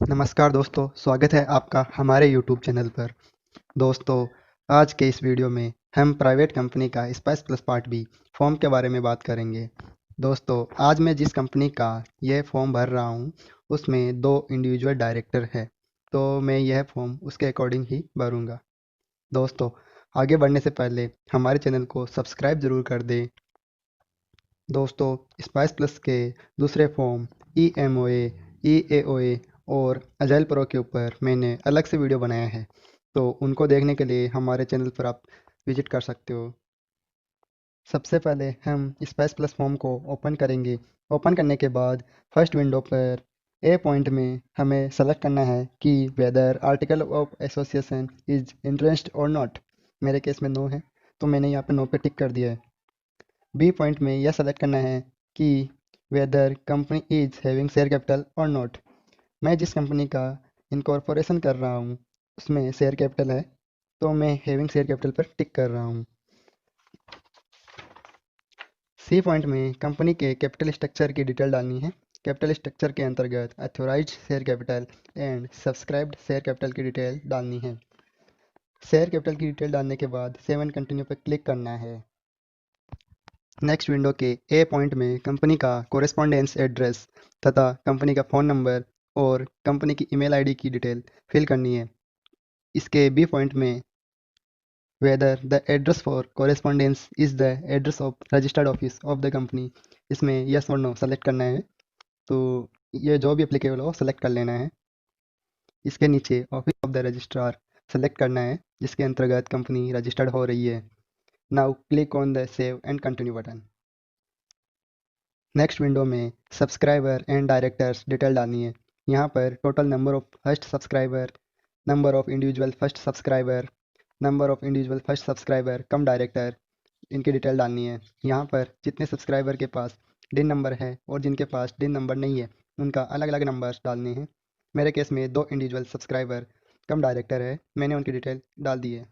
नमस्कार दोस्तों, स्वागत है आपका हमारे यूट्यूब चैनल पर। दोस्तों, आज के इस वीडियो में हम प्राइवेट कंपनी का spice plus part B form के बारे में बात करेंगे। दोस्तों, आज मैं जिस कंपनी का यह फॉर्म भर रहा हूँ उसमें दो इंडिविजुअल डायरेक्टर है, तो मैं यह फॉर्म उसके अकॉर्डिंग ही भरूँगा। दोस्तों, आगे बढ़ने से पहले हमारे चैनल को सब्सक्राइब ज़रूर कर दें। दोस्तों, स्पाइस प्लस के दूसरे फॉर्म EMOA, EAOA और अजाइल प्रो के ऊपर मैंने अलग से वीडियो बनाया है, तो उनको देखने के लिए हमारे चैनल पर आप विजिट कर सकते हो। सबसे पहले हम स्पाइस प्लस फॉर्म को ओपन करेंगे। ओपन करने के बाद फर्स्ट विंडो पर ए पॉइंट में हमें सेलेक्ट करना है कि whether article of association is interest और नॉट। मेरे केस में नो है, तो मैंने यहाँ पर नो पे टिक कर दिया है। बी पॉइंट में यह सेलेक्ट करना है कि weather company is having share capital और नॉट। मैं जिस कंपनी का इनकॉर्पोरेशन कर रहा हूँ उसमें शेयर कैपिटल है, तो मैं हैविंग शेयर कैपिटल पर टिक कर रहा हूँ। सी पॉइंट में कंपनी के कैपिटल स्ट्रक्चर की डिटेल डालनी है। कैपिटल स्ट्रक्चर के अंतर्गत authorised share capital and subscribed share capital की डिटेल डालनी है। शेयर कैपिटल की डिटेल डालने के बाद सेव एंड कंटिन्यू पर क्लिक करना है। नेक्स्ट विंडो के ए पॉइंट में कंपनी का कोरेस्पॉन्डेंस एड्रेस तथा कंपनी का फ़ोन नंबर और कंपनी की ईमेल आईडी की डिटेल फिल करनी है। इसके बी पॉइंट में whether the address for correspondence is the address of registered office of the company, इसमें यस और नो सेलेक्ट करना है। तो ये जो भी एप्लीकेबल हो सेलेक्ट कर लेना है। इसके नीचे office of the registrar select करना है जिसके अंतर्गत कंपनी रजिस्टर्ड हो रही है। Now click on the save and continue button. Next window में सब्सक्राइबर एंड डायरेक्टर्स डिटेल डालनी है। यहाँ पर total number of first subscriber, number of individual first subscriber, number of individual first subscriber come director, इनकी detail डालनी है। यहाँ पर जितने सब्सक्राइबर के पास डिन नंबर है और जिनके पास डिन नंबर नहीं है उनका अलग अलग नंबर डालने हैं। मेरे केस में दो इंडिविजुअल सब्सक्राइबर कम डायरेक्टर है, मैंने उनकी डिटेल डाल दी है।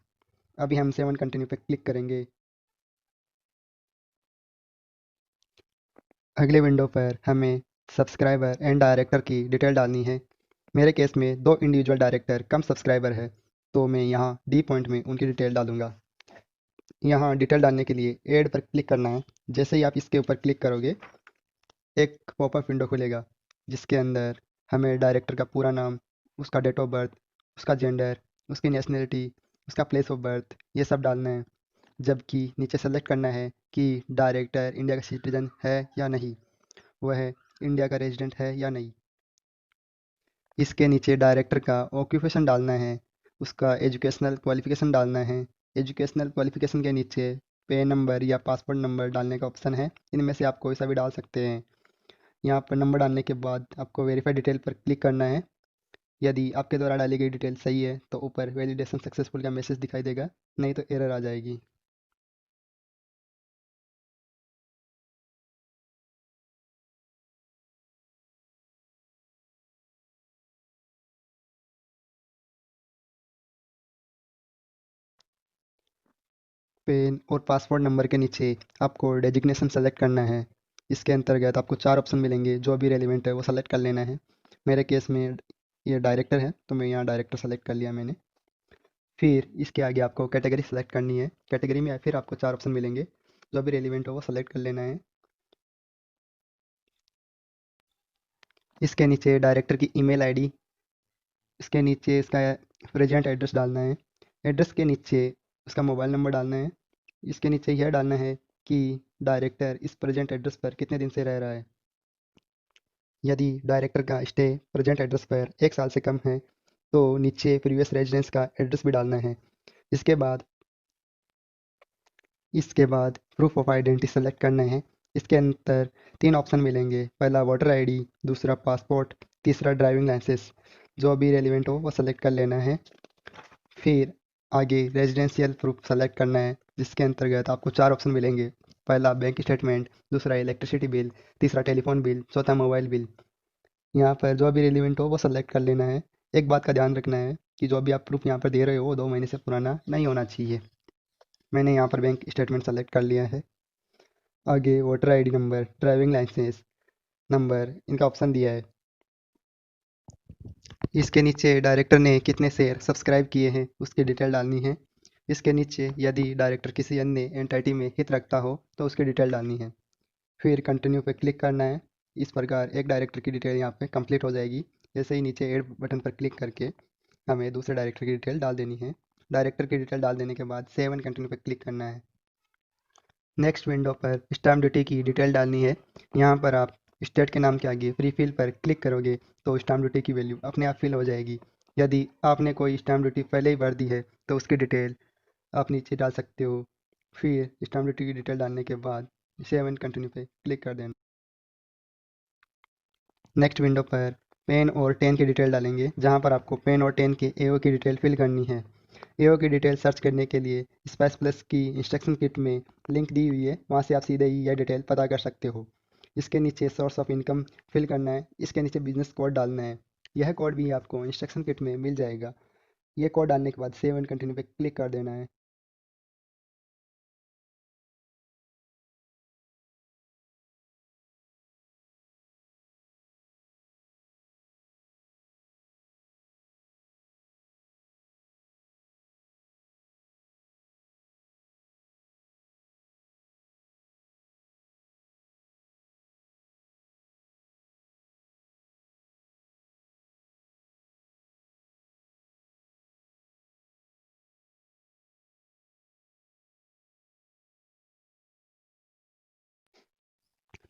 अभी हम सेवन कंटिन्यू पे क्लिक करेंगे। अगले विंडो पर हमें सब्सक्राइबर एंड डायरेक्टर की डिटेल डालनी है। मेरे केस में दो इंडिविजुअल डायरेक्टर कम सब्सक्राइबर है, तो मैं यहाँ डी पॉइंट में उनकी डिटेल डालूंगा। यहाँ डिटेल डालने के लिए ऐड पर क्लिक करना है। जैसे ही आप इसके ऊपर क्लिक करोगे एक पॉपअप विंडो खुलेगा जिसके अंदर हमें डायरेक्टर का पूरा नाम, उसका डेट ऑफ बर्थ, उसका जेंडर, उसकी नेशनलिटी, उसका प्लेस ऑफ बर्थ, ये सब डालना है। जबकि नीचे सेलेक्ट करना है कि डायरेक्टर इंडिया का सिटीजन है या नहीं, वह इंडिया का रेजिडेंट है या नहीं। इसके नीचे डायरेक्टर का ऑक्यूपेशन डालना है, उसका एजुकेशनल क्वालिफिकेशन डालना है। एजुकेशनल क्वालिफिकेशन के नीचे पे नंबर या पासपोर्ट नंबर डालने का ऑप्शन है, इनमें से आप कोई सा भी डाल सकते हैं। यहाँ पर नंबर डालने के बाद आपको वेरीफाई डिटेल पर क्लिक करना है। यदि आपके द्वारा डाली गई डिटेल सही है तो ऊपर वैलिडेशन सक्सेसफुल का मैसेज दिखाई देगा, नहीं तो एरर आ जाएगी। पेन और पासपोर्ट नंबर के नीचे आपको डेजिग्नेशन सेलेक्ट करना है। इसके अंतर्गत आपको चार ऑप्शन मिलेंगे, जो भी रेलिवेंट है वो सेलेक्ट कर लेना है। मेरे केस में ये डायरेक्टर है, तो मैं यहाँ डायरेक्टर सेलेक्ट कर लिया मैंने। फिर इसके आगे आपको कैटेगरी सेलेक्ट करनी है। कैटेगरी में फिर आपको चार ऑप्शन मिलेंगे, जो भी रेलिवेंट हो वो सेलेक्ट कर लेना है। इसके नीचे डायरेक्टर की ईमेल आईडी, इसके नीचे इसका प्रेजेंट एड्रेस डालना है। एड्रेस के नीचे उसका मोबाइल नंबर डालना है। इसके नीचे यह डालना है कि डायरेक्टर इस प्रेजेंट एड्रेस पर कितने दिन से रह रहा है। यदि डायरेक्टर का स्टे प्रेजेंट एड्रेस पर एक साल से कम है तो नीचे प्रीवियस रेजिडेंस का एड्रेस भी डालना है। इसके बाद इसके बाद प्रूफ ऑफ आइडेंटिटी सेलेक्ट करना है। इसके अंदर तीन ऑप्शन मिलेंगे, पहला वोटर आईडी, दूसरा पासपोर्ट, तीसरा ड्राइविंग लाइसेंस। जो भी रेलिवेंट हो वो सेलेक्ट कर लेना है। फिर आगे रेजिडेंशियल प्रूफ सेलेक्ट करना है जिसके अंतर्गत आपको चार ऑप्शन मिलेंगे, पहला बैंक स्टेटमेंट, दूसरा इलेक्ट्रिसिटी बिल, तीसरा टेलीफोन बिल, चौथा मोबाइल बिल। यहाँ पर जो भी रिलेवेंट हो वो सेलेक्ट कर लेना है। एक बात का ध्यान रखना है कि जो भी आप प्रूफ यहाँ पर दे रहे हो वो 2 महीने से पुराना नहीं होना चाहिए। मैंने यहाँ पर बैंक स्टेटमेंट सेलेक्ट कर लिया है। आगे voter ID number, driving licence number, इनका ऑप्शन दिया है। इसके नीचे डायरेक्टर ने कितने शेयर सब्सक्राइब किए हैं उसकी डिटेल डालनी है। इसके नीचे यदि डायरेक्टर किसी अन्य एंटिटी में हित रखता हो तो उसकी डिटेल डालनी है। फिर कंटिन्यू पे क्लिक करना है। इस प्रकार एक डायरेक्टर की डिटेल यहाँ पे कंप्लीट हो जाएगी। जैसे ही नीचे ऐड बटन पर क्लिक करके हमें दूसरे डायरेक्टर की डिटेल डाल देनी है। डायरेक्टर की डिटेल डाल देने के बाद सेव एंड कंटिन्यू पे क्लिक करना है। नेक्स्ट विंडो पर स्टैम्प ड्यूटी की डिटेल डालनी है। यहाँ पर आप स्टेट के नाम के आगे फ्री फिल पर क्लिक करोगे तो स्टैम्प ड्यूटी की वैल्यू अपने आप फिल हो जाएगी। यदि आपने कोई स्टैम्प ड्यूटी पहले ही भर दी है तो उसकी डिटेल आप नीचे डाल सकते हो। फिर स्टैम्प ड्यूटी की डिटेल डालने के बाद सेव एंड कंटिन्यू पे क्लिक कर देना। नेक्स्ट विंडो पर पेन और टेन की डिटेल डालेंगे, जहाँ पर आपको पेन और टेन के एओ की डिटेल फिल करनी है। एओ की डिटेल सर्च करने के लिए स्पाइस प्लस की इंस्ट्रक्शन किट में लिंक दी हुई है, वहाँ से आप सीधे ही यह डिटेल पता कर सकते हो। इसके नीचे सोर्स ऑफ इनकम फिल करना है। इसके नीचे बिजनेस कोड डालना है। यह कोड भी आपको इंस्ट्रक्शन किट में मिल जाएगा। यह कोड डालने के बाद सेव एंड कंटिन्यू पे क्लिक कर देना है।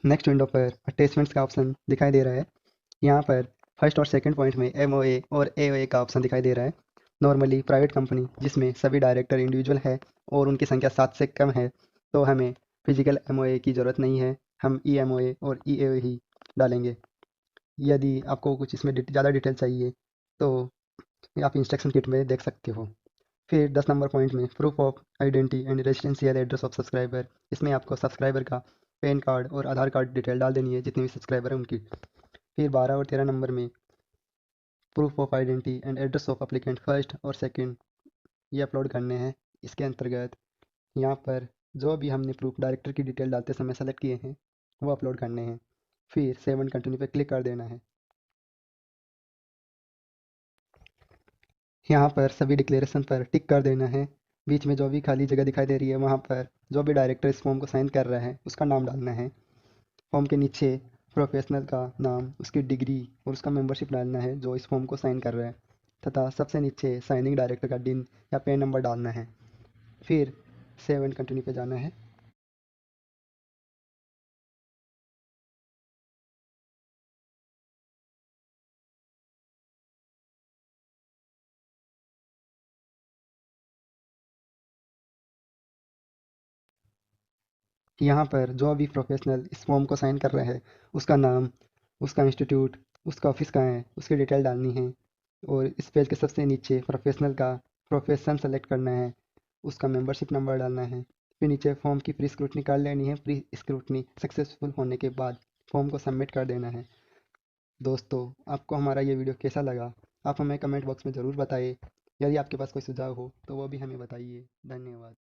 नेक्स्ट विंडो पर अटैचमेंट्स का ऑप्शन दिखाई दे रहा है। यहाँ पर फर्स्ट और सेकंड पॉइंट में एमओए और एओए का ऑप्शन दिखाई दे रहा है। नॉर्मली प्राइवेट कंपनी जिसमें सभी डायरेक्टर इंडिविजुअल है और उनकी संख्या 7 से कम है तो हमें फिजिकल एमओए की ज़रूरत नहीं है। हम ई एमओए और ई एओए ही डालेंगे। यदि आपको कुछ इसमें ज़्यादा डिटेल चाहिए तो आप इंस्ट्रक्शन किट में देख सकते हो। फिर 10 नंबर पॉइंट में proof of identity and residential address of subscriber, इसमें आपको सब्सक्राइबर का पैन कार्ड और आधार कार्ड डिटेल डाल देनी है जितने भी सब्सक्राइबर हैं उनकी। फिर 12 और 13 नंबर में proof of identity and address of applicant first और सेकंड ये अपलोड करने हैं। इसके अंतर्गत यहाँ पर जो भी हमने प्रूफ डायरेक्टर की डिटेल डालते समय सेलेक्ट किए हैं वो अपलोड करने हैं। फिर सेव एंड कंटिन्यू पे क्लिक कर देना है। यहाँ पर सभी डिक्लेरेशन पर टिक कर देना है। बीच में जो भी खाली जगह दिखाई दे रही है वहाँ पर जो भी डायरेक्टर इस फॉर्म को साइन कर रहा है उसका नाम डालना है। फॉर्म के नीचे प्रोफेशनल का नाम, उसकी डिग्री और उसका मेंबरशिप डालना है जो इस फॉर्म को साइन कर रहा है, तथा सबसे नीचे साइनिंग डायरेक्टर का दिन या पेन नंबर डालना है। फिर सेव एंड कंटिन्यू पे जाना है। यहाँ पर जो भी प्रोफेशनल इस फॉर्म को साइन कर रहा है उसका नाम, उसका इंस्टीट्यूट, उसका ऑफिस कहाँ है उसकी डिटेल डालनी है। और इस पेज के सबसे नीचे प्रोफेशनल का प्रोफेशन सेलेक्ट करना है, उसका मेंबरशिप नंबर डालना है। फिर नीचे फॉर्म की प्री स्क्रूटनी कर लेनी है। प्री स्क्रूटनी सक्सेसफुल होने के बाद फॉर्म को सबमिट कर देना है। दोस्तों, आपको हमारा ये वीडियो कैसा लगा आप हमें कमेंट बॉक्स में ज़रूर बताइए। यदि आपके पास कोई सुझाव हो तो वो भी हमें बताइए। धन्यवाद।